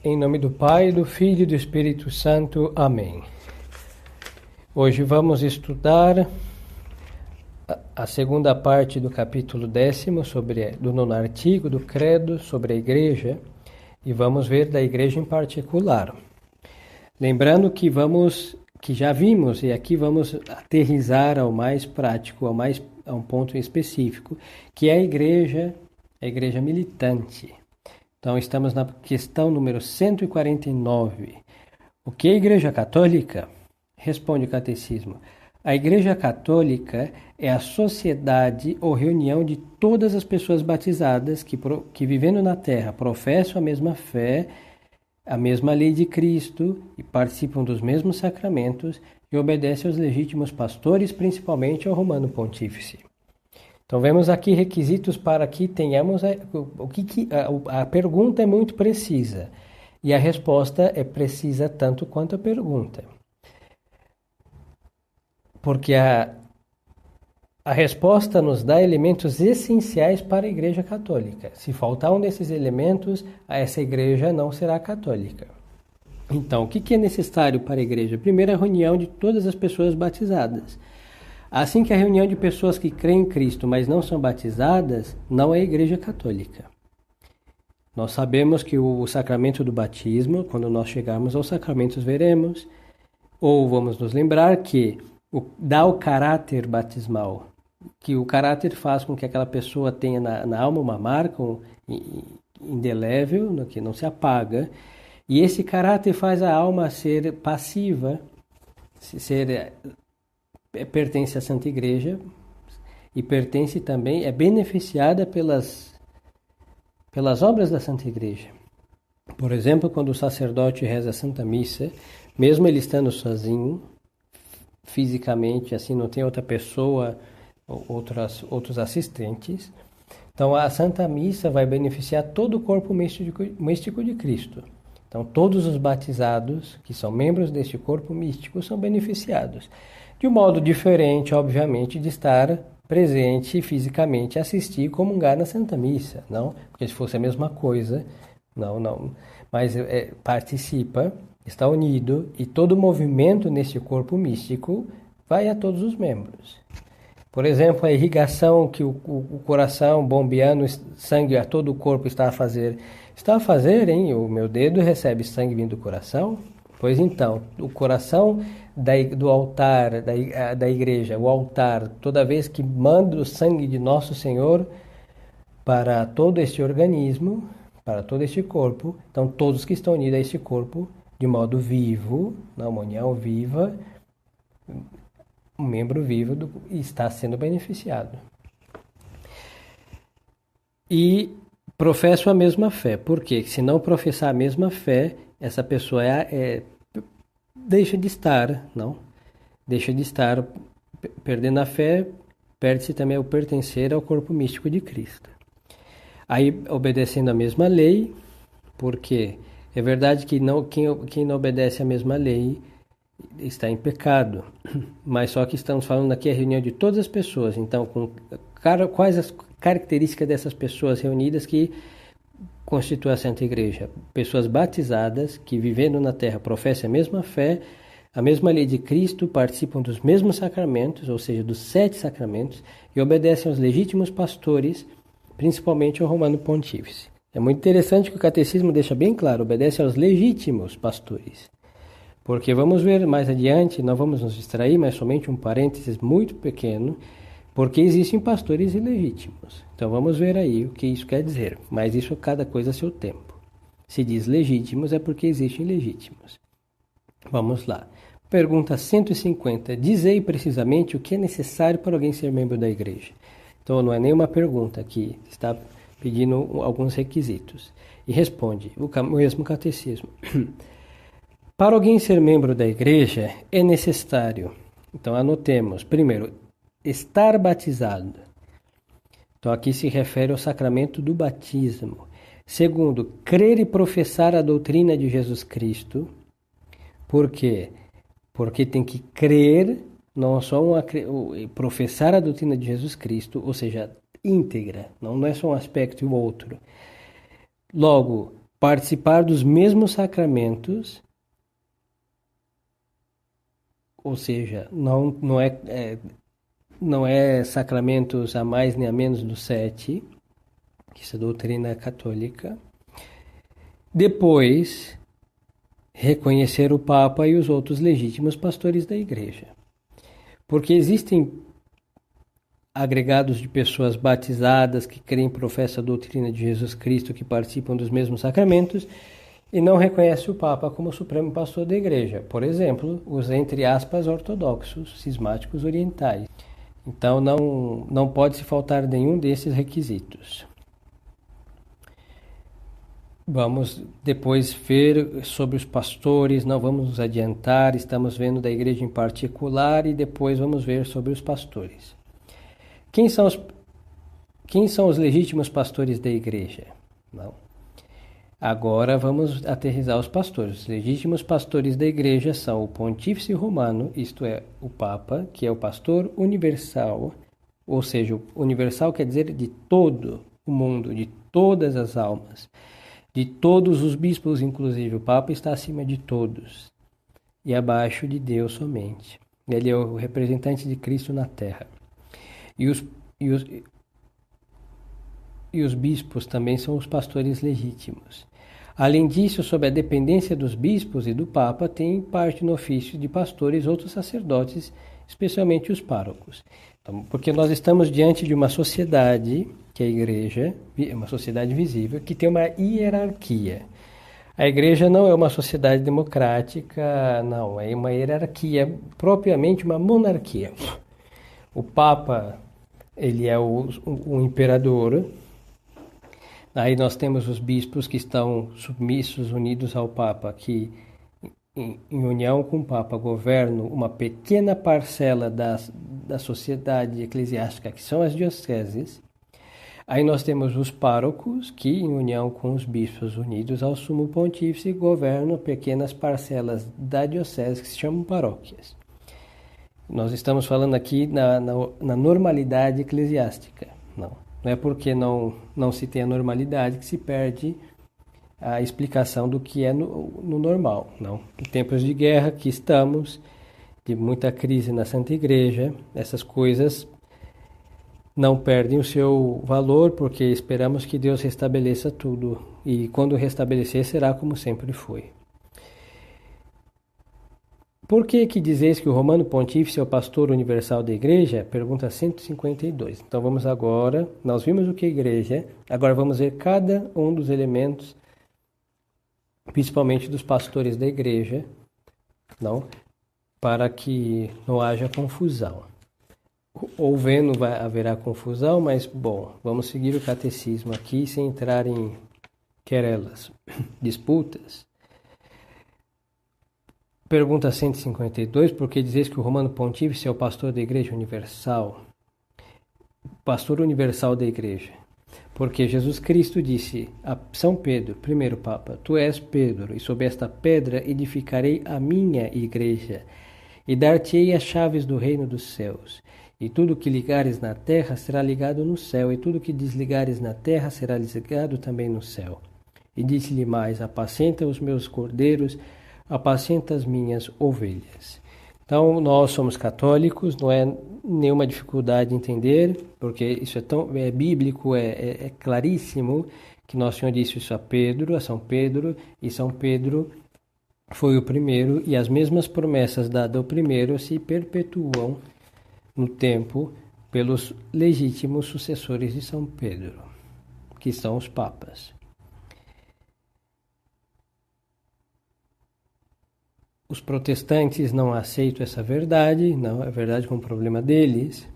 Em nome do Pai, do Filho e do Espírito Santo. Amém. Hoje vamos estudar a segunda parte do capítulo 10 do nono artigo do Credo sobre a Igreja, e vamos ver da Igreja em particular. Lembrando que já vimos, e aqui vamos aterrissar ao mais prático, a um ponto específico, que é a Igreja militante. Então, estamos na questão número 149. O que é a Igreja Católica? Responde o Catecismo. A Igreja Católica é a sociedade ou reunião de todas as pessoas batizadas que vivendo na Terra, professam a mesma fé, a mesma lei de Cristo e participam dos mesmos sacramentos e obedecem aos legítimos pastores, principalmente ao Romano Pontífice. Então, vemos aqui requisitos para que tenhamos... A pergunta é muito precisa e a resposta é precisa tanto quanto a pergunta. Porque a resposta nos dá elementos essenciais para a Igreja Católica. Se faltar um desses elementos, essa Igreja não será católica. Então, o que é necessário para a Igreja? Primeiro, a reunião de todas as pessoas batizadas. Assim que a reunião de pessoas que creem em Cristo, mas não são batizadas, não é a Igreja Católica. Nós sabemos que o sacramento do batismo, quando nós chegarmos aos sacramentos, veremos, ou vamos nos lembrar que dá o caráter batismal, que o caráter faz com que aquela pessoa tenha na alma uma marca indelével, que não se apaga, e esse caráter faz a alma ser passiva, pertence à Santa Igreja e pertence também, é beneficiada pelas obras da Santa Igreja. Por exemplo, quando o sacerdote reza a Santa Missa, mesmo ele estando sozinho, fisicamente, assim, não tem outra pessoa, outros assistentes, então a Santa Missa vai beneficiar todo o corpo místico de Cristo. Então, todos os batizados, que são membros deste corpo místico, são beneficiados. De um modo diferente, obviamente, de estar presente fisicamente, assistir e comungar na Santa Missa, não? Porque se fosse a mesma coisa, não. Mas participa, está unido, e todo movimento nesse corpo místico vai a todos os membros. Por exemplo, a irrigação que o coração bombeando sangue a todo o corpo está a fazer. Está a fazer, hein? O meu dedo recebe sangue vindo do coração? Pois então, o coração do altar, da igreja, o altar, toda vez que manda o sangue de Nosso Senhor para todo este organismo, para todo este corpo, então todos que estão unidos a este corpo, de modo vivo, na união viva, um membro vivo está sendo beneficiado. E professo a mesma fé. Por quê? Se não professar a mesma fé, essa pessoa deixa de estar, perdendo a fé, perde-se também o pertencer ao corpo místico de Cristo. Aí, obedecendo a mesma lei, porque é verdade que quem não obedece a mesma lei está em pecado, mas só que estamos falando aqui a reunião de todas as pessoas. Então, quais as características dessas pessoas reunidas que constitui a Santa Igreja? Pessoas batizadas que, vivendo na terra, professam a mesma fé, a mesma lei de Cristo, participam dos mesmos sacramentos, ou seja, dos 7 sacramentos, e obedecem aos legítimos pastores, principalmente ao Romano Pontífice. É muito interessante que o Catecismo deixa bem claro, obedece aos legítimos pastores. Porque vamos ver mais adiante, não vamos nos distrair, mas somente um parênteses muito pequeno, porque existem pastores ilegítimos. Então vamos ver aí o que isso quer dizer. Mas isso cada coisa a seu tempo. Se diz legítimos é porque existem ilegítimos. Vamos lá. Pergunta 150. Dizei precisamente o que é necessário para alguém ser membro da igreja. Então não é nenhuma pergunta aqui. Está pedindo alguns requisitos. E responde o mesmo catecismo. Para alguém ser membro da igreja é necessário. Então anotemos. Primeiro, estar batizado. Então aqui se refere ao sacramento do batismo. Segundo, crer e professar a doutrina de Jesus Cristo. Por quê? Porque tem que crer, não só professar a doutrina de Jesus Cristo, ou seja, íntegra, não é só um aspecto e o outro. Logo, participar dos mesmos sacramentos, ou seja, não é sacramentos a mais nem a menos dos 7, que isso é doutrina católica. Depois, reconhecer o Papa e os outros legítimos pastores da Igreja. Porque existem agregados de pessoas batizadas que creem e professam a doutrina de Jesus Cristo, que participam dos mesmos sacramentos e não reconhecem o Papa como o supremo pastor da Igreja. Por exemplo, os, entre aspas, ortodoxos, cismáticos orientais. Então, não pode se faltar nenhum desses requisitos. Vamos depois ver sobre os pastores, não vamos nos adiantar, estamos vendo da igreja em particular e depois vamos ver sobre os pastores. Quem são os legítimos pastores da igreja? Não. Agora vamos aterrissar os pastores. Os legítimos pastores da igreja são o Pontífice Romano, isto é, o Papa, que é o pastor universal, ou seja, universal quer dizer de todo o mundo, de todas as almas, de todos os bispos, inclusive. O Papa está acima de todos e abaixo de Deus somente. Ele é o representante de Cristo na terra. E os bispos também são os pastores legítimos. Além disso, sob a dependência dos bispos e do Papa, tem parte no ofício de pastores outros sacerdotes, especialmente os párocos. Então, porque nós estamos diante de uma sociedade, que é a igreja, uma sociedade visível, que tem uma hierarquia. A igreja não é uma sociedade democrática, não, é uma hierarquia, propriamente uma monarquia. O Papa, ele é o imperador. Aí nós temos os bispos que estão submissos, unidos ao Papa, que em união com o Papa governam uma pequena parcela da sociedade eclesiástica, que são as dioceses. Aí nós temos os párocos, que em união com os bispos unidos ao sumo pontífice governam pequenas parcelas da diocese que se chamam paróquias. Nós estamos falando aqui na normalidade eclesiástica. Não é porque não se tem a normalidade que se perde a explicação do que é no normal. Não. Em tempos de guerra que estamos, de muita crise na Santa Igreja, essas coisas não perdem o seu valor, porque esperamos que Deus restabeleça tudo. E quando restabelecer, será como sempre foi. Por que dizeis que o Romano Pontífice é o pastor universal da Igreja? Pergunta 152. Então vamos agora, nós vimos o que é Igreja, agora vamos ver cada um dos elementos, principalmente dos pastores da Igreja, não? Para que não haja confusão. Houvendo haverá confusão, mas bom, vamos seguir o catecismo aqui sem entrar em querelas, disputas. Pergunta 152, por que dizeis que o Romano Pontífice é o pastor da Igreja Universal? Pastor universal da Igreja. Porque Jesus Cristo disse a São Pedro, primeiro Papa, tu és Pedro, e sob esta pedra edificarei a minha Igreja, e dar-te-ei as chaves do reino dos céus. E tudo que ligares na terra será ligado no céu, e tudo que desligares na terra será desligado também no céu. E disse-lhe mais, apacenta os meus cordeiros, apacenta as minhas ovelhas. Então, nós somos católicos, não é nenhuma dificuldade de entender, porque isso é bíblico, é claríssimo, que Nosso Senhor disse isso a São Pedro, e São Pedro foi o primeiro, e as mesmas promessas dadas ao primeiro se perpetuam no tempo pelos legítimos sucessores de São Pedro, que são os papas. Os protestantes não aceitam essa verdade, não é verdade com o problema deles,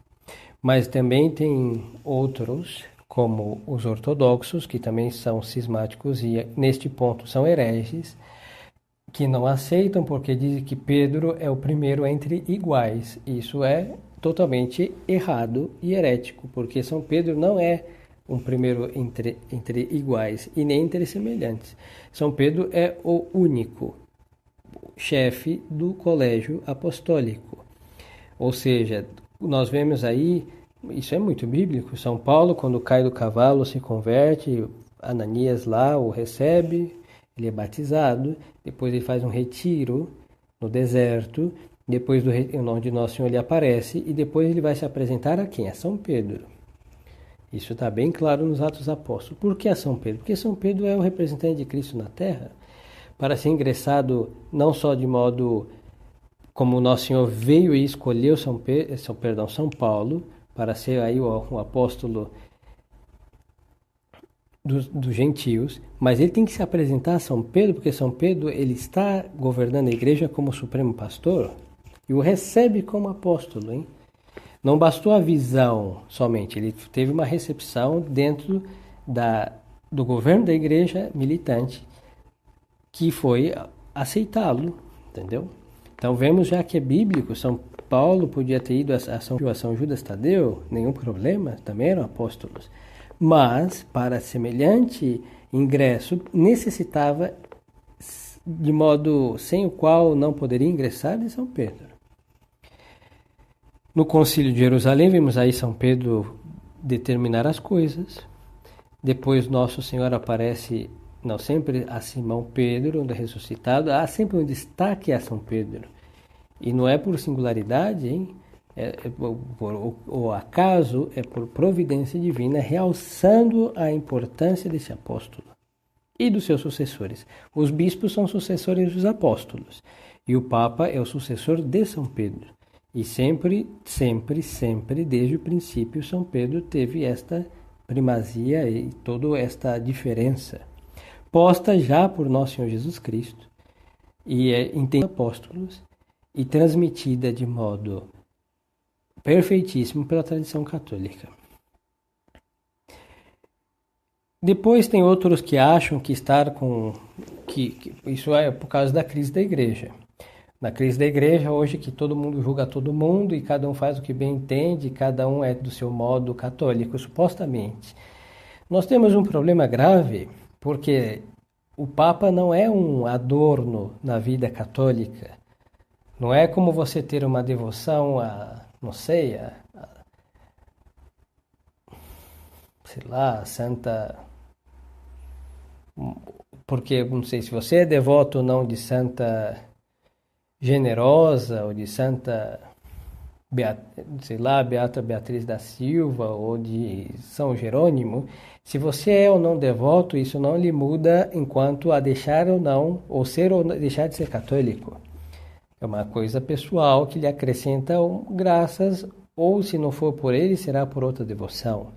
mas também tem outros, como os ortodoxos, que também são cismáticos e neste ponto são hereges, que não aceitam porque dizem que Pedro é o primeiro entre iguais. Isso é totalmente errado e herético, porque São Pedro não é um primeiro entre iguais e nem entre semelhantes. São Pedro é o único chefe do colégio apostólico. Ou seja, nós vemos aí, isso é muito bíblico, São Paulo, quando cai do cavalo, se converte, Ananias lá o recebe, ele é batizado, depois ele faz um retiro no deserto, depois onde Nosso Senhor ele aparece, e depois ele vai se apresentar a quem? A São Pedro. Isso está bem claro nos Atos Apóstolos. Por que a São Pedro? Porque São Pedro é o representante de Cristo na Terra, para ser ingressado não só de modo como Nosso Senhor veio e escolheu São Paulo, para ser aí o apóstolo dos gentios, mas ele tem que se apresentar a São Pedro, porque São Pedro ele está governando a igreja como supremo pastor e o recebe como apóstolo, hein? Não bastou a visão somente, ele teve uma recepção dentro do governo da igreja militante, que foi aceitá-lo, entendeu? Então vemos já que é bíblico, São Paulo podia ter ido a São Judas Tadeu, nenhum problema, também eram apóstolos. Mas, para semelhante ingresso, necessitava, de modo sem o qual não poderia ingressar, de São Pedro. No Concílio de Jerusalém, vemos aí São Pedro determinar as coisas. Depois Nosso Senhor aparece, não sempre a Simão Pedro, onde é ressuscitado, há sempre um destaque a São Pedro. E não é por singularidade, hein? O acaso, é por providência divina, realçando a importância desse apóstolo e dos seus sucessores. Os bispos são sucessores dos apóstolos e o Papa é o sucessor de São Pedro. E sempre, desde o princípio, São Pedro teve esta primazia e toda esta diferença, posta já por Nosso Senhor Jesus Cristo, e em apóstolos, e transmitida de modo perfeitíssimo pela tradição católica. Depois tem outros que acham que isso é por causa da crise da igreja. Na crise da igreja, hoje, que todo mundo julga todo mundo e cada um faz o que bem entende, cada um é do seu modo católico, supostamente. Nós temos um problema grave, porque o Papa não é um adorno na vida católica. Não é como você ter uma devoção sei lá, Santa... Porque, não sei se você é devoto ou não de Santa Generosa ou de Santa Beata Beatriz da Silva ou de São Jerônimo. Se você é ou não devoto, isso não lhe muda enquanto a deixar ou não, ou ser ou deixar de ser católico. É uma coisa pessoal que lhe acrescenta graças, ou se não for por ele, será por outra devoção.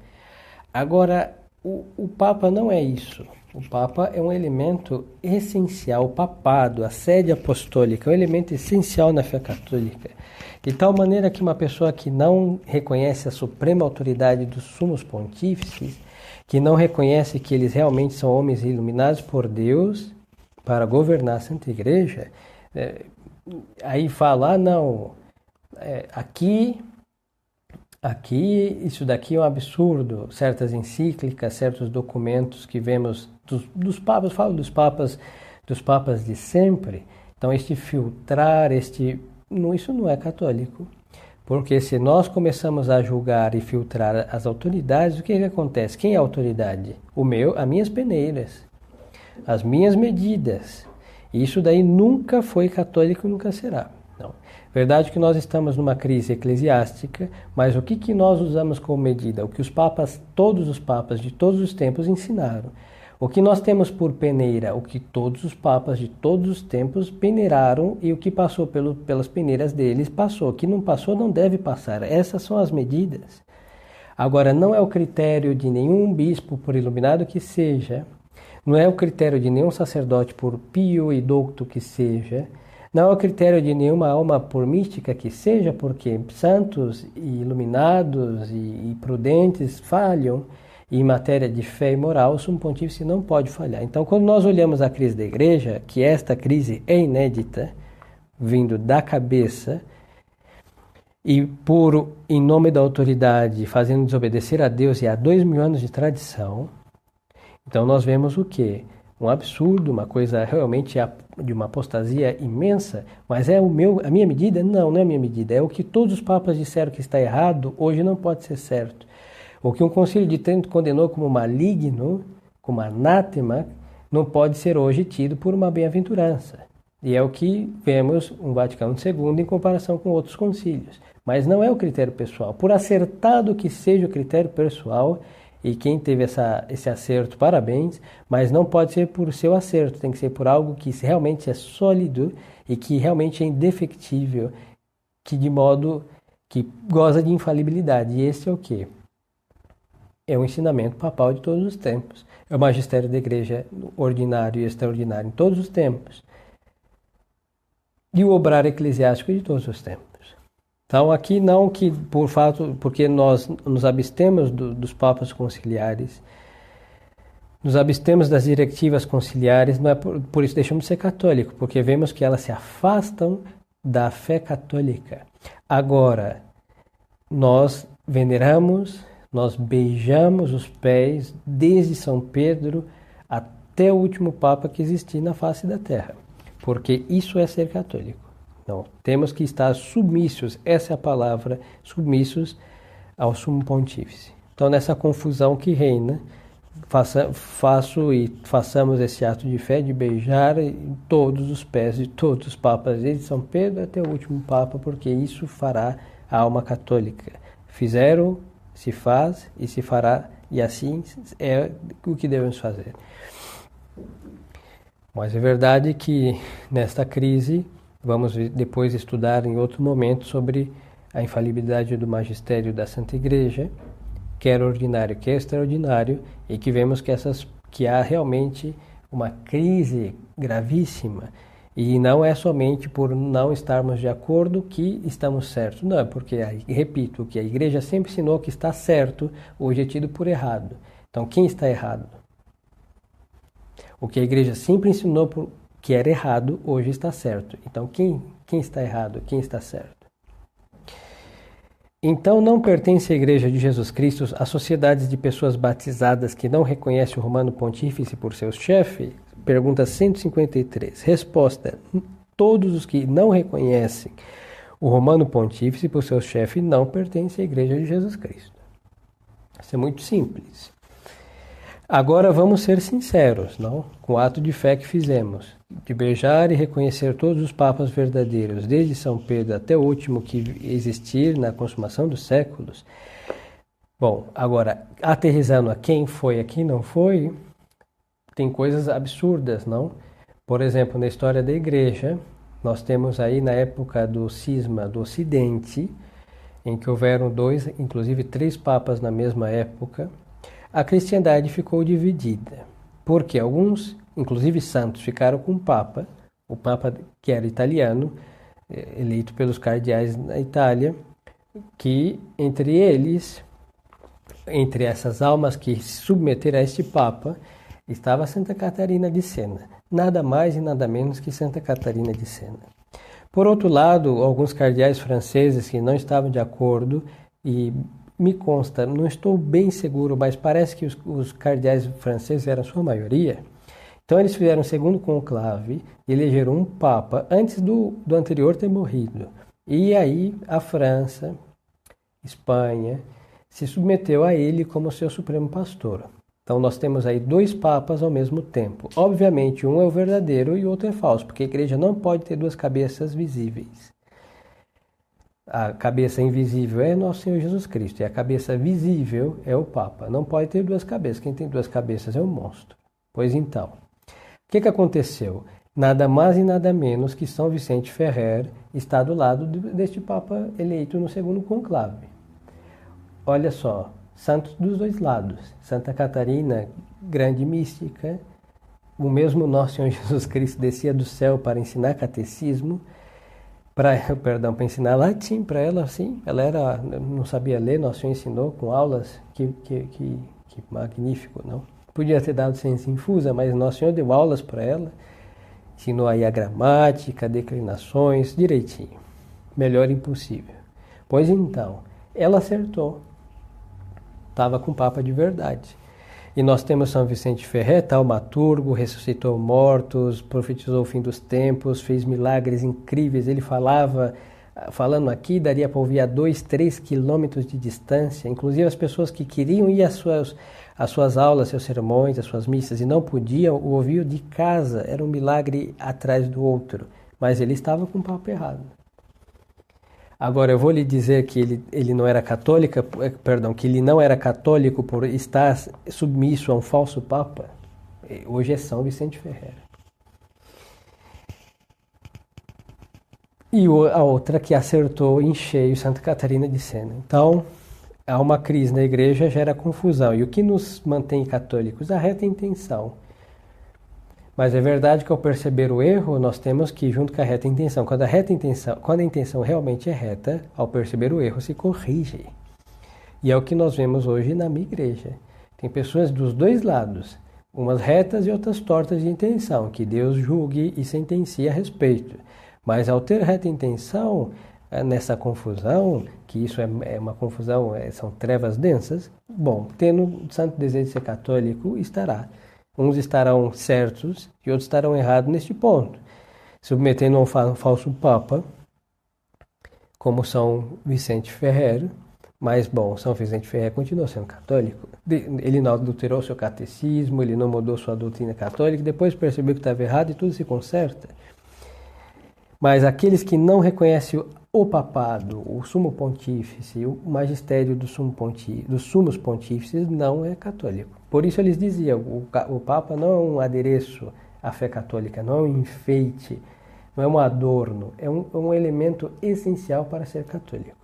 Agora, o Papa não é isso. O Papa é um elemento essencial, o papado, a sede apostólica, é um elemento essencial na fé católica. De tal maneira que uma pessoa que não reconhece a suprema autoridade dos sumos pontífices, que não reconhece que eles realmente são homens iluminados por Deus para governar a Santa Igreja, aí fala, aqui isso daqui é um absurdo, certas encíclicas, certos documentos que vemos dos papas, falo dos papas de sempre. Então filtrar, isso não é católico, porque se nós começamos a julgar e filtrar as autoridades, o que acontece? Quem é a autoridade? As minhas peneiras, as minhas medidas. Isso daí nunca foi católico e nunca será. Não. Verdade que nós estamos numa crise eclesiástica, mas o que nós usamos como medida? O que todos os papas de todos os tempos ensinaram. O que nós temos por peneira? O que todos os papas de todos os tempos peneiraram e o que passou pelas peneiras deles passou. O que não passou não deve passar. Essas são as medidas. Agora, não é o critério de nenhum bispo, por iluminado que seja, não é o critério de nenhum sacerdote, por pio e douto que seja, não é o critério de nenhuma alma, por mística que seja, porque santos e iluminados e prudentes falham, e em matéria de fé e moral, o sumo pontífice não pode falhar. Então, quando nós olhamos a crise da igreja, que esta crise é inédita, vindo da cabeça, e em nome da autoridade, fazendo desobedecer a Deus e a 2000 anos de tradição, então nós vemos o quê? Um absurdo, uma coisa realmente de uma apostasia imensa, mas é a minha medida? Não é a minha medida. É o que todos os papas disseram que está errado, hoje não pode ser certo. O que um concílio de Trento condenou como maligno, como anátema, não pode ser hoje tido por uma bem-aventurança. E é o que vemos no Vaticano II em comparação com outros concílios. Mas não é o critério pessoal. Por acertado que seja o critério pessoal, e quem teve esse acerto, parabéns, mas não pode ser por seu acerto, tem que ser por algo que realmente é sólido e que realmente é indefectível, que de modo que goza de infalibilidade. E esse é o quê? É o ensinamento papal de todos os tempos. É o magistério da igreja ordinário e extraordinário em todos os tempos. E o obrar eclesiástico de todos os tempos. Então aqui não que porque nós nos abstemos dos papas conciliares, nos abstemos das diretivas conciliares, não é por isso deixamos de ser católico, porque vemos que elas se afastam da fé católica. Agora, nós veneramos, nós beijamos os pés desde São Pedro até o último papa que existir na face da terra, porque isso é ser católico. Não, temos que estar submissos, essa é a palavra, submissos ao sumo pontífice. Então, nessa confusão que reina, façamos esse ato de fé, de beijar todos os pés de todos os papas, desde São Pedro até o último papa, porque isso fará a alma católica. Fizeram, se faz e se fará, e assim é o que devemos fazer. Mas é verdade que nesta crise, vamos depois estudar em outro momento sobre a infalibilidade do magistério da Santa Igreja, quer ordinário, quer extraordinário, e que vemos que há realmente uma crise gravíssima. E não é somente por não estarmos de acordo que estamos certos. Não, porque, repito, que a Igreja sempre ensinou que está certo, hoje é tido por errado. Então, quem está errado? O que a Igreja sempre ensinou que era errado, hoje está certo. Então, quem está errado? Quem está certo? Então, não pertence à Igreja de Jesus Cristo a sociedades de pessoas batizadas que não reconhecem o Romano Pontífice por seu chefe? Pergunta 153. Resposta: todos os que não reconhecem o Romano Pontífice por seu chefe não pertencem à Igreja de Jesus Cristo. Isso é muito simples. Agora vamos ser sinceros, não? Com o ato de fé que fizemos, de beijar e reconhecer todos os papas verdadeiros, desde São Pedro até o último que existir na consumação dos séculos. Bom, agora, aterrissando a quem foi, a quem não foi, tem coisas absurdas, não? Por exemplo, na história da Igreja, nós temos aí na época do cisma do Ocidente, em que houveram inclusive 3 papas na mesma época, a cristiandade ficou dividida, porque alguns, inclusive santos, ficaram com o Papa que era italiano, eleito pelos cardeais na Itália, que entre essas almas que se submeteram a este Papa, estava Santa Catarina de Siena, nada mais e nada menos que Santa Catarina de Siena. Por outro lado, alguns cardeais franceses que não estavam de acordo e me consta, não estou bem seguro, mas parece que os cardeais franceses eram a sua maioria. Então eles fizeram um segundo conclave e elegeram um papa antes do anterior ter morrido. E aí a França, Espanha, se submeteu a ele como seu supremo pastor. Então nós temos aí 2 papas ao mesmo tempo. Obviamente um é o verdadeiro e o outro é falso, porque a igreja não pode ter 2 cabeças visíveis. A cabeça invisível é Nosso Senhor Jesus Cristo e a cabeça visível é o Papa. Não pode ter 2 cabeças. Quem tem 2 cabeças é um monstro. Pois então, o que aconteceu? Nada mais e nada menos que São Vicente Ferrer está do lado deste Papa eleito no segundo conclave. Olha só, santos dos 2 lados. Santa Catarina, grande mística. O mesmo Nosso Senhor Jesus Cristo descia do céu para ensinar catecismo. Para ensinar latim para ela, sim. Ela não sabia ler, Nosso Senhor ensinou com aulas, que magnífico, não? Podia ter dado ciência infusa, mas Nosso Senhor deu aulas para ela, ensinou aí a gramática, declinações, direitinho. Melhor impossível. Pois então, ela acertou. Estava com o Papa de verdade. E nós temos São Vicente Ferrer, taumaturgo, ressuscitou mortos, profetizou o fim dos tempos, fez milagres incríveis. Ele falava falando aqui, daria para ouvir a 2, 3 quilômetros de distância. Inclusive as pessoas que queriam ir às suas aulas, seus sermões, às suas missas e não podiam, o ouviam de casa. Era um milagre atrás do outro. Mas ele estava com o papo errado. Agora, eu vou lhe dizer que ele não era católico, que ele não era católico por estar submisso a um falso papa. Hoje é São Vicente Ferreira. E a outra que acertou em cheio, Santa Catarina de Sena. Então, há uma crise na igreja, gera confusão. E o que nos mantém católicos? A reta intenção. Mas é verdade que ao perceber o erro, nós temos que ir junto com a reta intenção. Quando a intenção realmente é reta, ao perceber o erro, se corrige. E é o que nós vemos hoje na minha igreja. Tem pessoas dos dois lados, umas retas e outras tortas de intenção, que Deus julgue e sentencie a respeito. Mas ao ter reta intenção, nessa confusão, que isso é uma confusão, são trevas densas, bom, tendo o santo desejo de ser católico, estará. Uns estarão certos e outros estarão errados neste ponto. Submetendo a um falso papa, como São Vicente Ferreira, mas, bom, São Vicente Ferreira continua sendo católico. Ele não adulterou seu catecismo, ele não mudou sua doutrina católica, depois percebeu que estava errado e tudo se conserta. Mas aqueles que não reconhecem o papado, o sumo pontífice, o magistério dos sumos pontífices, não é católico. Por isso eles diziam, o Papa não é um adereço à fé católica, não é um enfeite, não é um adorno, é um elemento essencial para ser católico.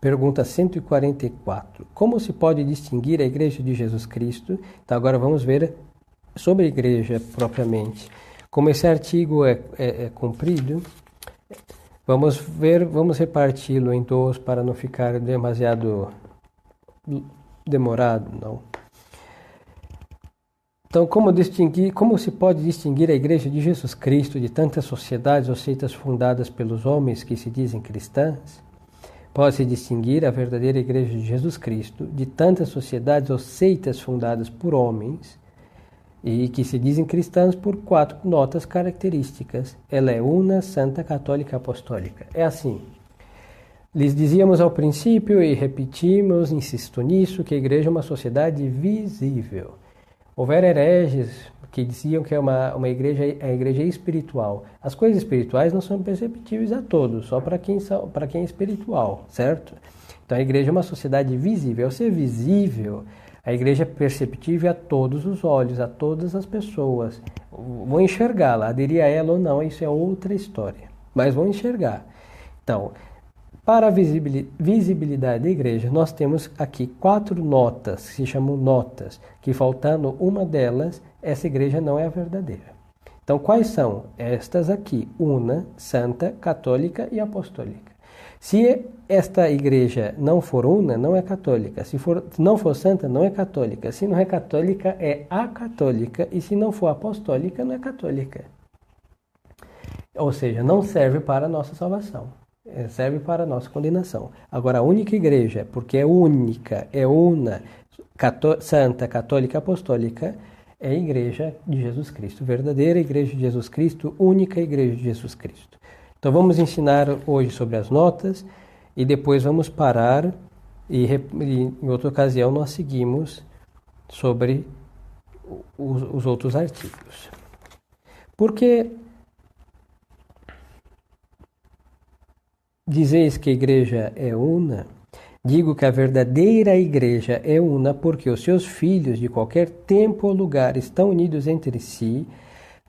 Pergunta 144. Como se pode distinguir a Igreja de Jesus Cristo? Então agora vamos ver sobre a igreja propriamente. Como esse artigo é comprido, vamos reparti-lo em dois para não ficar demasiado demorado, não. Então, como se pode distinguir a Igreja de Jesus Cristo de tantas sociedades ou seitas fundadas pelos homens que se dizem cristãs? Pode-se distinguir a verdadeira Igreja de Jesus Cristo de tantas sociedades ou seitas fundadas por homens e que se dizem cristãs por 4 notas características. Ela é una, santa, católica, apostólica. É assim. Lhes dizíamos ao princípio e repetimos, insisto nisso, que a igreja é uma sociedade visível. Houveram hereges que diziam que a igreja é espiritual. As coisas espirituais não são perceptíveis a todos, só para quem é espiritual, certo? Então a igreja é uma sociedade visível. Ao ser visível, a igreja é perceptível a todos os olhos, a todas as pessoas. Vão enxergá-la, aderir a ela ou não, isso é outra história. Mas vão enxergar. Então, para a visibilidade da igreja, nós temos aqui 4 notas, que se chamam notas, que faltando uma delas, essa igreja não é a verdadeira. Então, quais são? Estas aqui, una, santa, católica e apostólica. Se esta igreja não for una, não é católica. Se não for santa, não é católica. Se não é católica, é acatólica. E se não for apostólica, não é católica. Ou seja, não serve para a nossa salvação. Serve para a nossa condenação. Agora, a única igreja, porque é única, é una, santa, católica, apostólica, é a igreja de Jesus Cristo. Verdadeira igreja de Jesus Cristo, única igreja de Jesus Cristo. Então vamos ensinar hoje sobre as notas e depois vamos parar e em outra ocasião nós seguimos sobre os outros artigos. Porque dizeis que a igreja é una, digo que a verdadeira igreja é una porque os seus filhos de qualquer tempo ou lugar estão unidos entre si,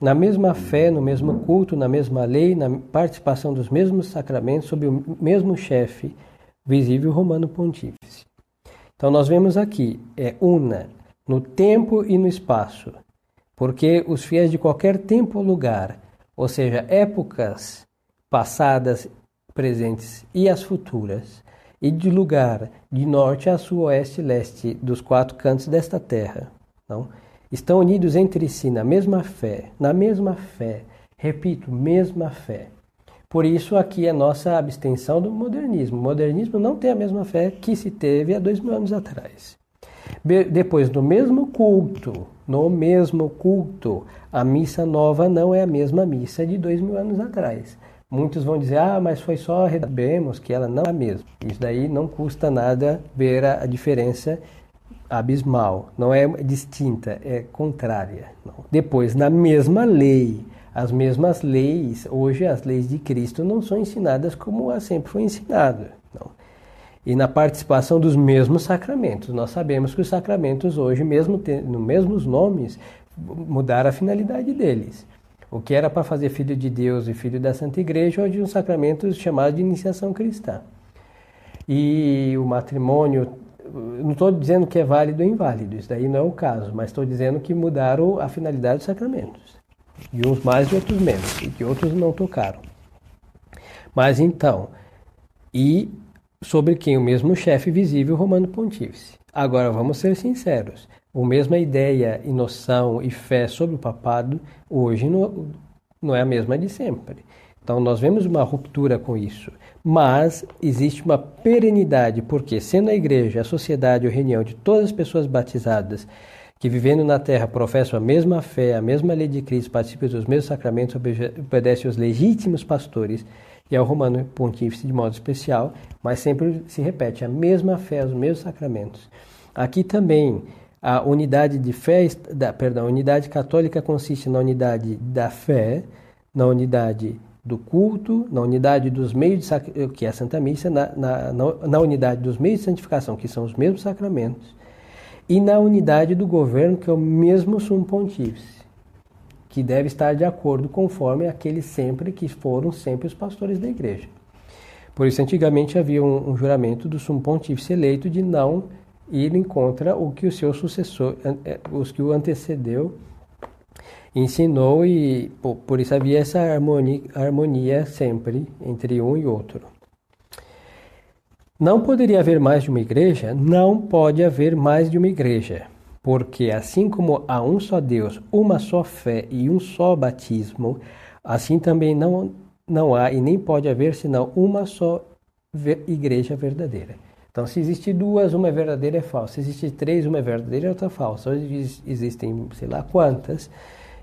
na mesma fé, no mesmo culto, na mesma lei, na participação dos mesmos sacramentos, sob o mesmo chefe, visível romano pontífice. Então nós vemos aqui, é una, no tempo e no espaço, porque os fiéis de qualquer tempo ou lugar, ou seja, épocas passadas, presentes e as futuras, e de lugar de norte a sul, oeste e leste, dos 4 cantos desta terra, não? Estão unidos entre si na mesma fé, repito, mesma fé. Por isso aqui a nossa abstenção do modernismo. O modernismo não tem a mesma fé que se teve há 2000 anos atrás. Depois, no mesmo culto, a missa nova não é a mesma missa de 2000 anos atrás. Muitos vão dizer, mas foi só, sabemos que ela não é a mesma. Isso daí não custa nada ver a diferença abismal. Não é distinta, é contrária. Não. Depois, na mesma lei, as mesmas leis, hoje as leis de Cristo não são ensinadas como sempre foi ensinado. Não. E na participação dos mesmos sacramentos. Nós sabemos que os sacramentos hoje, mesmo tendo mesmos nomes, mudaram a finalidade deles. O que era para fazer filho de Deus e filho da Santa Igreja, hoje os sacramentos chamados de iniciação cristã. E o matrimônio, não estou dizendo que é válido ou inválido, isso daí não é o caso, mas estou dizendo que mudaram a finalidade dos sacramentos. De uns mais e outros menos, e que outros não tocaram. Mas então, e sobre quem o mesmo chefe visível, Romano Pontífice. Agora, vamos ser sinceros, a mesma ideia e noção e fé sobre o papado, hoje não é a mesma de sempre. Então, nós vemos uma ruptura com isso, mas existe uma perenidade, porque sendo a igreja, a sociedade ou reunião de todas as pessoas batizadas, que vivendo na terra professam a mesma fé, a mesma lei de Cristo, participam dos mesmos sacramentos, obedecem aos legítimos pastores e ao Romano Pontífice de modo especial, mas sempre se repete a mesma fé, os mesmos sacramentos. Aqui também a unidade de fé, a unidade católica consiste na unidade da fé, na unidade do culto, na unidade dos meios de que é a Santa Missa, na unidade dos meios de santificação, que são os mesmos sacramentos, e na unidade do governo, que é o mesmo Sumo Pontífice, que deve estar de acordo conforme aqueles sempre que foram sempre os pastores da igreja. Por isso, antigamente havia um juramento do Sumo Pontífice eleito de não ir em contra o que o seu sucessor, os que o antecedeu, ensinou, e por isso havia essa harmonia sempre entre um e outro. Não poderia haver mais de uma igreja? Não pode haver mais de uma igreja, porque assim como há um só Deus, uma só fé e um só batismo, assim também não há e nem pode haver senão uma só igreja verdadeira. Então, se existe duas, uma é verdadeira e é falsa. Se existe três, uma é verdadeira e outra é falsa. Hoje existem, sei lá quantas,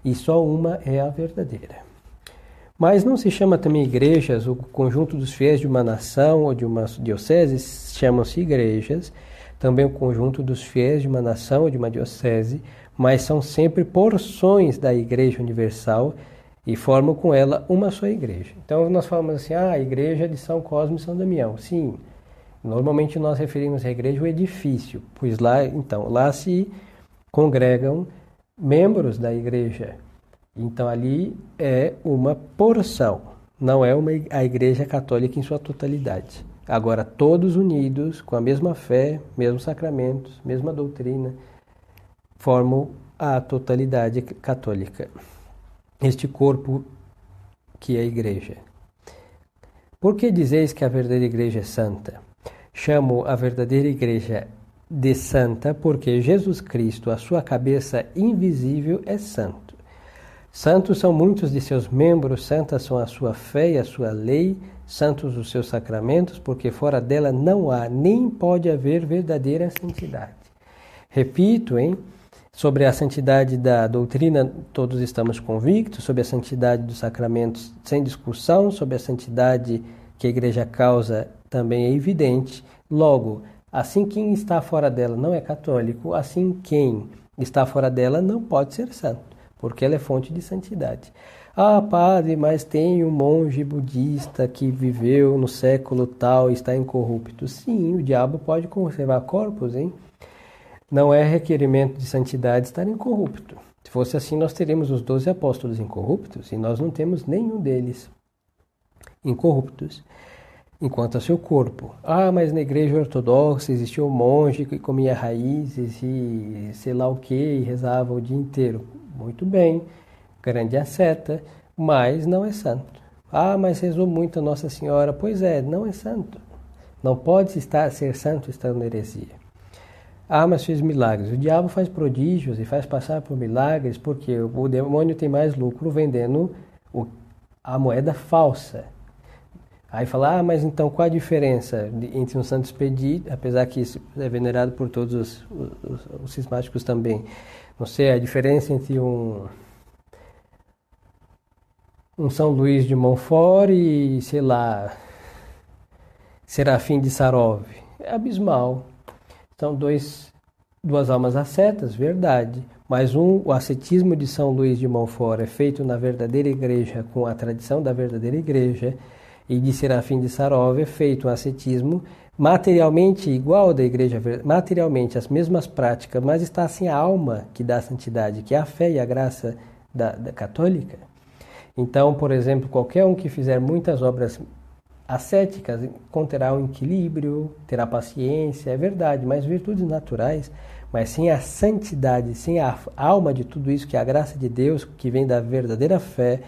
e só uma é a verdadeira. Mas não se chama também igrejas, o conjunto dos fiéis de uma nação ou de uma diocese chamam-se igrejas, também o conjunto dos fiéis de uma nação ou de uma diocese, mas são sempre porções da Igreja Universal e formam com ela uma só igreja. Então nós falamos assim, a igreja de São Cosme e São Damião. Sim, normalmente nós referimos à igreja o edifício, pois lá se congregam membros da igreja. Então ali é uma porção, não é a Igreja Católica em sua totalidade. Agora, todos unidos, com a mesma fé, mesmos sacramentos, mesma doutrina, formam a totalidade católica. Este corpo que é a Igreja. Por que dizeis que a verdadeira Igreja é santa? Chamo a verdadeira Igreja de santa porque Jesus Cristo, a sua cabeça invisível, é santo. Santos são muitos de seus membros, santas são a sua fé e a sua lei, santos os seus sacramentos, porque fora dela não há, nem pode haver verdadeira santidade. Repito, sobre a santidade da doutrina todos estamos convictos, sobre a santidade dos sacramentos sem discussão, sobre a santidade que a Igreja causa também é evidente. Logo, assim quem está fora dela não é católico, assim quem está fora dela não pode ser santo, porque ela é fonte de santidade. Padre, mas tem um monge budista que viveu no século tal e está incorrupto. Sim, o diabo pode conservar corpos, Não é requerimento de santidade estar incorrupto. Se fosse assim, nós teríamos os 12 apóstolos incorruptos, e nós não temos nenhum deles incorruptos, enquanto a seu corpo. Mas na igreja ortodoxa existiu um monge que comia raízes e sei lá o que, e rezava o dia inteiro. Muito bem, grande asceta, mas não é santo. Mas rezou muito a Nossa Senhora. Pois é, não é santo. Não pode ser santo estando na heresia. Mas fez milagres. O diabo faz prodígios e faz passar por milagres porque o demônio tem mais lucro vendendo a moeda falsa. Aí fala, mas então qual a diferença entre um santo expedito, apesar que isso é venerado por todos os cismáticos também. Não sei, a diferença entre um São Luís de Montfort e, sei lá, Serafim de Sarov. É abismal. São duas almas ascetas, verdade. Mas o ascetismo de São Luís de Montfort é feito na verdadeira igreja, com a tradição da verdadeira igreja, e de Serafim de Sarov é feito um ascetismo materialmente igual ao da igreja, materialmente as mesmas práticas, mas está assim a alma que dá a santidade, que é a fé e a graça da católica. Então, por exemplo, qualquer um que fizer muitas obras ascéticas conterá um equilíbrio, terá paciência, é verdade, mas virtudes naturais, mas sem a santidade, sem a alma de tudo isso, que é a graça de Deus, que vem da verdadeira fé,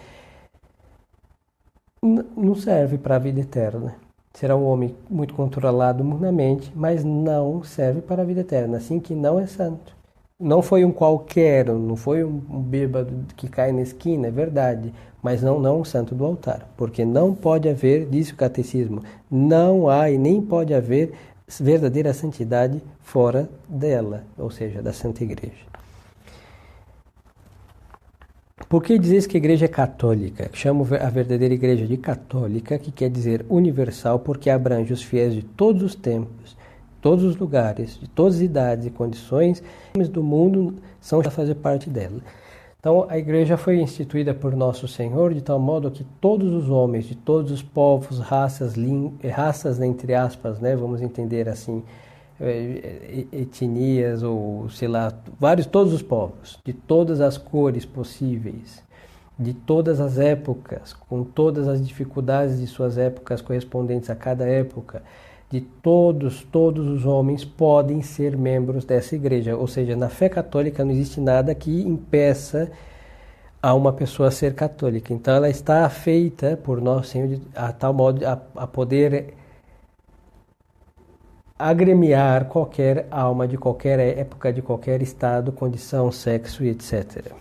não serve para a vida eterna. Será um homem muito controlado humanamente, mas não serve para a vida eterna, assim que não é santo. Não foi um qualquer, não foi um bêbado que cai na esquina, é verdade, mas não um santo do altar, porque não pode haver, diz o catecismo, não há e nem pode haver verdadeira santidade fora dela, ou seja, da Santa Igreja. Por que dizeis que a igreja é católica? Chamo a verdadeira igreja de católica, que quer dizer universal, porque abrange os fiéis de todos os tempos, todos os lugares, de todas as idades e condições do mundo são a fazer parte dela. Então, a igreja foi instituída por Nosso Senhor de tal modo que todos os homens, de todos os povos, raças entre aspas, né, vamos entender assim, etnias ou sei lá, todos os povos, de todas as cores possíveis, de todas as épocas, com todas as dificuldades de suas épocas correspondentes a cada época, de todos os homens podem ser membros dessa igreja. Ou seja, na fé católica não existe nada que impeça a uma pessoa ser católica. Então ela está feita por Nosso Senhor a tal modo a poder agremiar qualquer alma de qualquer época, de qualquer estado, condição, sexo e etc.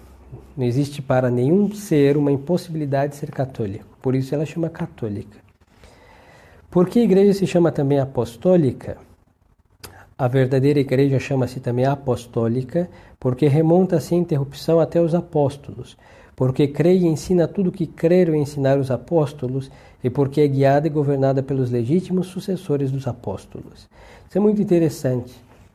Não existe para nenhum ser uma impossibilidade de ser católico. Por isso ela chama católica. Por que a igreja se chama também apostólica? A verdadeira igreja chama-se também apostólica porque remonta sem interrupção até os apóstolos, porque crê e ensina tudo o que creram e ensinaram os apóstolos e porque é guiada e governada pelos legítimos sucessores dos apóstolos. Isso é muito interessante,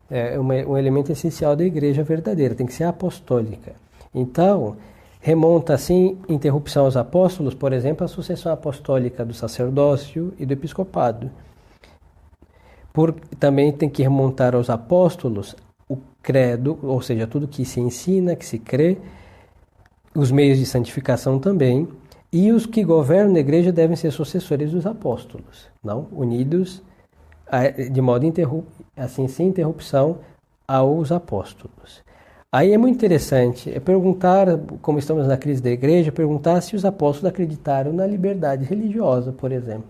é um elemento essencial da igreja verdadeira, tem que ser apostólica. Então, remonta sem interrupção aos apóstolos, por exemplo, a sucessão apostólica do sacerdócio e do episcopado. Também tem que remontar aos apóstolos o credo, ou seja, tudo que se ensina, que se crê, os meios de santificação também, e os que governam a igreja devem ser sucessores dos apóstolos, não unidos de modo assim sem interrupção aos apóstolos. Aí é muito interessante perguntar, como estamos na crise da igreja, perguntar se os apóstolos acreditaram na liberdade religiosa, por exemplo.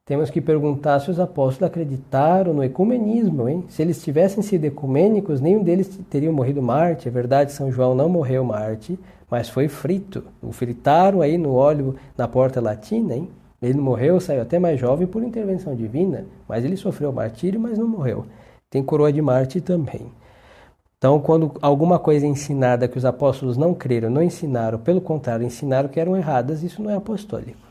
Temos que perguntar se os apóstolos acreditaram no ecumenismo, hein? Se eles tivessem sido ecumênicos, nenhum deles teria morrido mártir. É verdade, São João não morreu mártir, mas foi frito. O fritaram aí no óleo na Porta Latina, hein? Ele não morreu, saiu até mais jovem por intervenção divina, mas ele sofreu martírio, mas não morreu. Tem coroa de mártir também. Então, quando alguma coisa é ensinada que os apóstolos não creram, não ensinaram, pelo contrário, ensinaram que eram erradas, isso não é apostólico.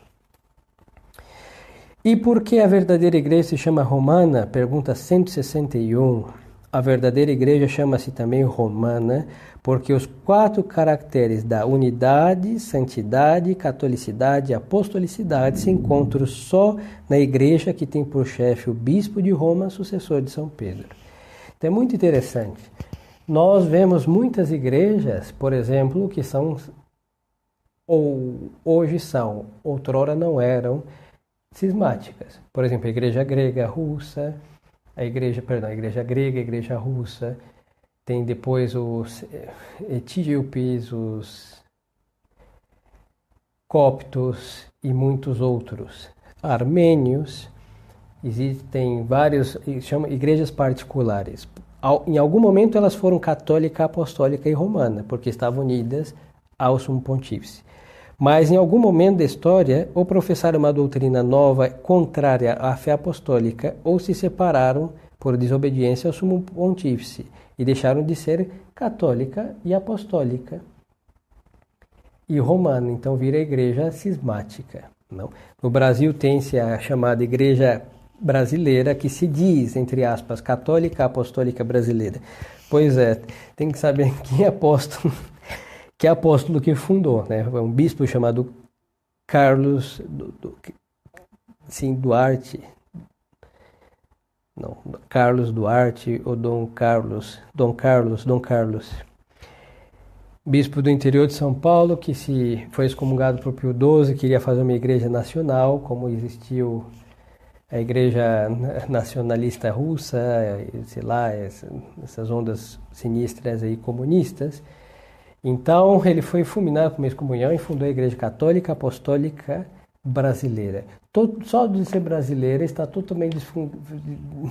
E por que a verdadeira igreja se chama romana? Pergunta 161. A verdadeira igreja chama-se também romana porque os 4 caracteres da unidade, santidade, catolicidade e apostolicidade se encontram só na igreja que tem por chefe o bispo de Roma, sucessor de São Pedro. Então é muito interessante. Nós vemos muitas igrejas, por exemplo, que são, ou hoje são, outrora não eram, cismáticas. Por exemplo, a igreja grega, russa, a igreja grega, a igreja russa, tem depois os etíopes, os coptos e muitos outros. Armênios, existem várias, chama igrejas particulares. Em algum momento elas foram católica, apostólica e romana, porque estavam unidas ao sumo pontífice. Mas em algum momento da história, ou professaram uma doutrina nova contrária à fé apostólica, ou se separaram por desobediência ao sumo pontífice e deixaram de ser católica e apostólica e romana, então vira a igreja cismática. Não? No Brasil tem-se a chamada igreja brasileira, que se diz, entre aspas, católica apostólica brasileira. Pois é, tem que saber quem é apóstolo, que apóstolo que fundou, né? É um bispo chamado Carlos Duarte. Não, Carlos Duarte ou Dom Carlos, bispo do interior de São Paulo, que foi excomungado por Pio XII, queria fazer uma igreja nacional, como existiu a igreja nacionalista russa, sei lá, essas ondas sinistras aí comunistas. Então ele foi fulminado com uma excomunhão e fundou a Igreja Católica Apostólica Brasileira. Só de ser brasileira está totalmente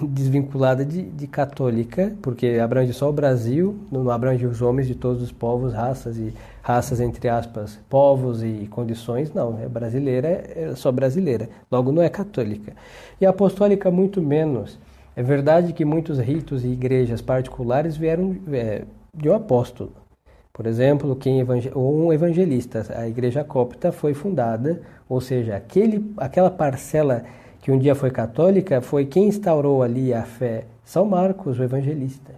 desvinculada de católica, porque abrange só o Brasil, não abrange os homens de todos os povos, raças entre aspas, povos e condições, não, é brasileira, é só brasileira, logo não é católica. E apostólica muito menos. É verdade que muitos ritos e igrejas particulares vieram de um apóstolo. Por exemplo, um evangelista, a igreja copta foi fundada, ou seja, aquela parcela que um dia foi católica foi quem instaurou ali a fé, São Marcos, o evangelista.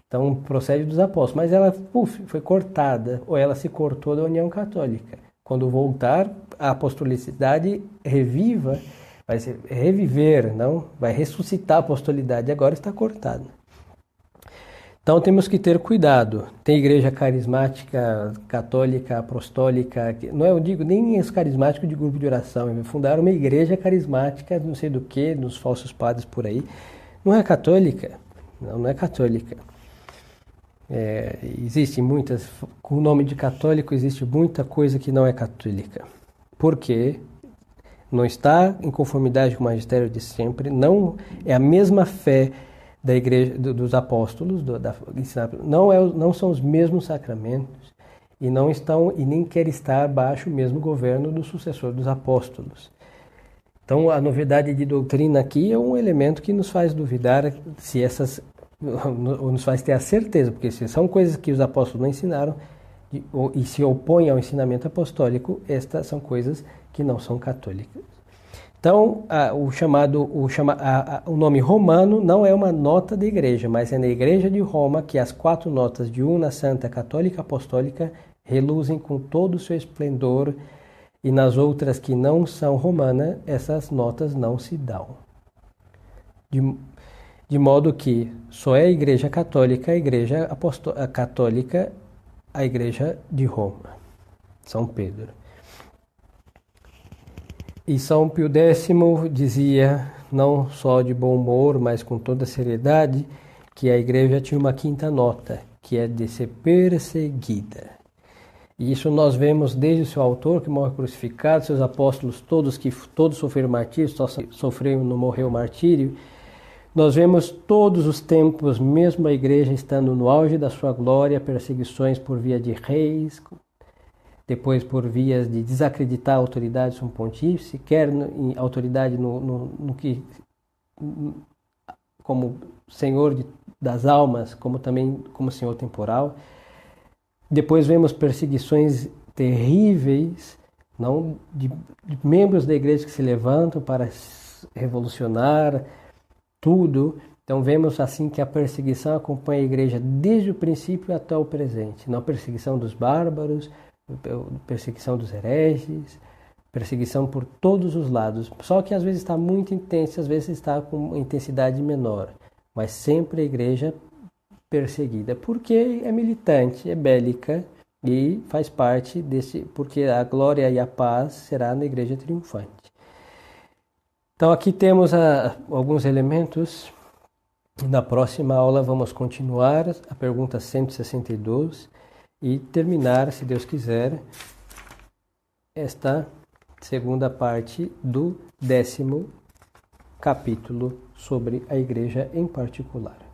Então procede dos apóstolos, mas ela foi cortada, ou ela se cortou da União Católica. Quando voltar, a apostolicidade vai reviver, não? Vai ressuscitar a apostolidade, agora está cortada. Então temos que ter cuidado. Tem igreja carismática, católica, apostólica, não eu digo nem os carismáticos de grupo de oração, fundaram uma igreja carismática, não sei do que, dos falsos padres por aí. Não é católica, não é católica. Existe muitas, com o nome de católico existe muita coisa que não é católica. Por quê? Não está em conformidade com o magistério de sempre, é a mesma fé da igreja dos apóstolos, não são os mesmos sacramentos e não estão e nem quer estar abaixo o mesmo governo do sucessor dos apóstolos. Então a novidade de doutrina aqui é um elemento que nos faz duvidar se ou nos faz ter a certeza, porque se são coisas que os apóstolos não ensinaram e se opõem ao ensinamento apostólico, estas são coisas que não são católicas. Então, o nome romano não é uma nota da igreja, mas é na igreja de Roma que as 4 notas de una, santa, católica, apostólica reluzem com todo o seu esplendor, e nas outras que não são romanas, essas notas não se dão. De modo que só é a igreja católica, a igreja católica, a igreja de Roma, São Pedro. E São Pio X dizia, não só de bom humor, mas com toda seriedade, que a igreja tinha uma 5ª nota, que é de ser perseguida. E isso nós vemos desde o seu autor, que morre crucificado, seus apóstolos todos sofreram martírio, só sofreram, não morreu martírio. Nós vemos todos os tempos, mesmo a igreja estando no auge da sua glória, perseguições por via de reis, depois por vias de desacreditar a autoridade sumo pontífice, quer em autoridade no que como senhor das almas, como também como senhor temporal. Depois vemos perseguições terríveis, não de membros da igreja que se levantam para revolucionar tudo. Então vemos assim que a perseguição acompanha a igreja desde o princípio até o presente. Não a perseguição dos bárbaros, perseguição dos hereges, perseguição por todos os lados. Só que às vezes está muito intensa, às vezes está com intensidade menor. Mas sempre a igreja perseguida, porque é militante, é bélica e faz parte porque a glória e a paz será na igreja triunfante. Então aqui temos alguns elementos. Na próxima aula vamos continuar a pergunta 162 e terminar, se Deus quiser, esta segunda parte do 10º capítulo sobre a igreja em particular.